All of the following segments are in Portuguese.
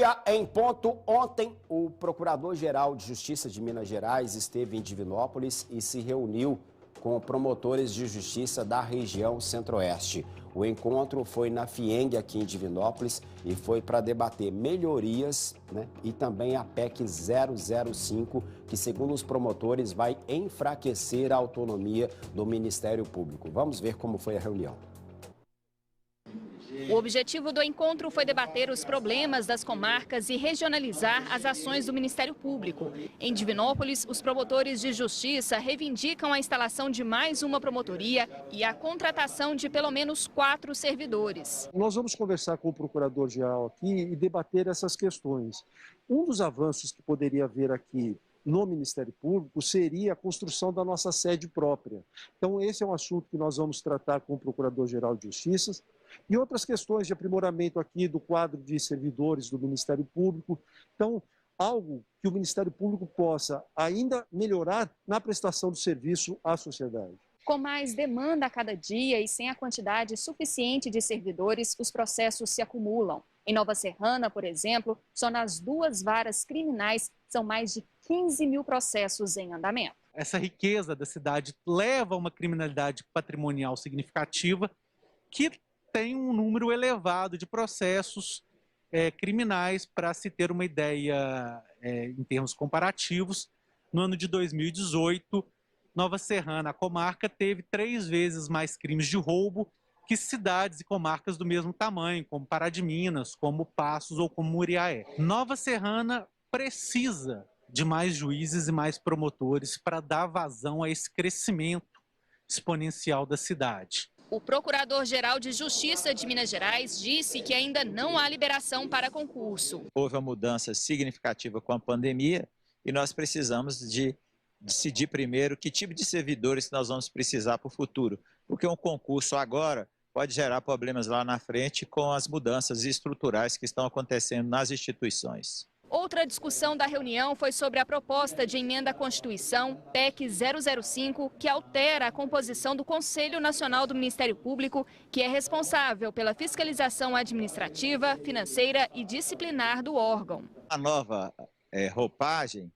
Meio-dia em ponto. Ontem, o Procurador-Geral de Justiça de Minas Gerais esteve em Divinópolis e se reuniu com promotores de justiça da região Centro-Oeste. O encontro foi na FIENG, aqui em Divinópolis, e foi para debater melhorias, e também a PEC 005, que, segundo os promotores, vai enfraquecer a autonomia do Ministério Público. Vamos ver como foi a reunião. O objetivo do encontro foi debater os problemas das comarcas e regionalizar as ações do Ministério Público. Em Divinópolis, os promotores de justiça reivindicam a instalação de mais uma promotoria e a contratação de pelo menos 4 servidores. Nós vamos conversar com o procurador-geral aqui e debater essas questões. Um dos avanços que poderia haver aqui no Ministério Público seria a construção da nossa sede própria. Então, esse é um assunto que nós vamos tratar com o Procurador-Geral de Justiça e outras questões de aprimoramento aqui do quadro de servidores do Ministério Público. Então, algo que o Ministério Público possa ainda melhorar na prestação do serviço à sociedade. Com mais demanda a cada dia e sem a quantidade suficiente de servidores, os processos se acumulam. Em Nova Serrana, por exemplo, só nas 2 varas criminais são mais de 15 mil processos em andamento. Essa riqueza da cidade leva a uma criminalidade patrimonial significativa que tem um número elevado de processos criminais. Para se ter uma ideia em termos comparativos, no ano de 2018, Nova Serrana, a comarca, teve 3 vezes mais crimes de roubo que cidades e comarcas do mesmo tamanho, como Pará de Minas, como Passos ou como Muriaé. Nova Serrana precisa de mais juízes e mais promotores para dar vazão a esse crescimento exponencial da cidade. O Procurador-Geral de Justiça de Minas Gerais disse que ainda não há liberação para concurso. Houve uma mudança significativa com a pandemia e nós precisamos de decidir primeiro que tipo de servidores nós vamos precisar para o futuro, porque um concurso agora pode gerar problemas lá na frente com as mudanças estruturais que estão acontecendo nas instituições. Outra discussão da reunião foi sobre a proposta de emenda à Constituição, PEC 005, que altera a composição do Conselho Nacional do Ministério Público, que é responsável pela fiscalização administrativa, financeira e disciplinar do órgão. A nova roupagem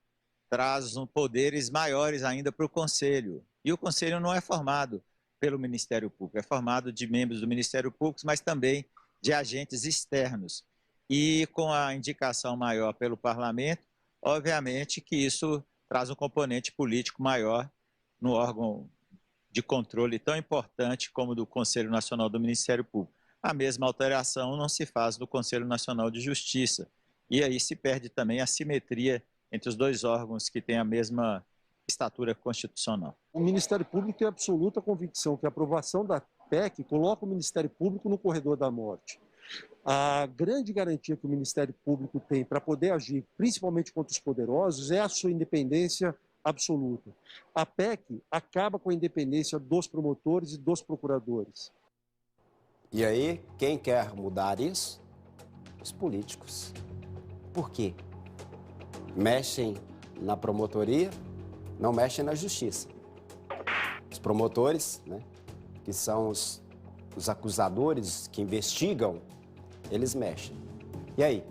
traz poderes maiores ainda para o Conselho. E o Conselho não é formado pelo Ministério Público, é formado de membros do Ministério Público, mas também de agentes externos. E com a indicação maior pelo Parlamento, obviamente que isso traz um componente político maior no órgão de controle tão importante como o do Conselho Nacional do Ministério Público. A mesma alteração não se faz do Conselho Nacional de Justiça. E aí se perde também a simetria entre os 2 órgãos que têm a mesma estatura constitucional. O Ministério Público tem absoluta convicção que a aprovação da PEC coloca o Ministério Público no corredor da morte. A grande garantia que o Ministério Público tem para poder agir, principalmente contra os poderosos, é a sua independência absoluta. A PEC acaba com a independência dos promotores e dos procuradores. E aí, quem quer mudar isso? Os políticos. Por quê? Mexem na promotoria, não mexem na justiça. Os promotores, que são os acusadores que investigam, eles mexem. E aí?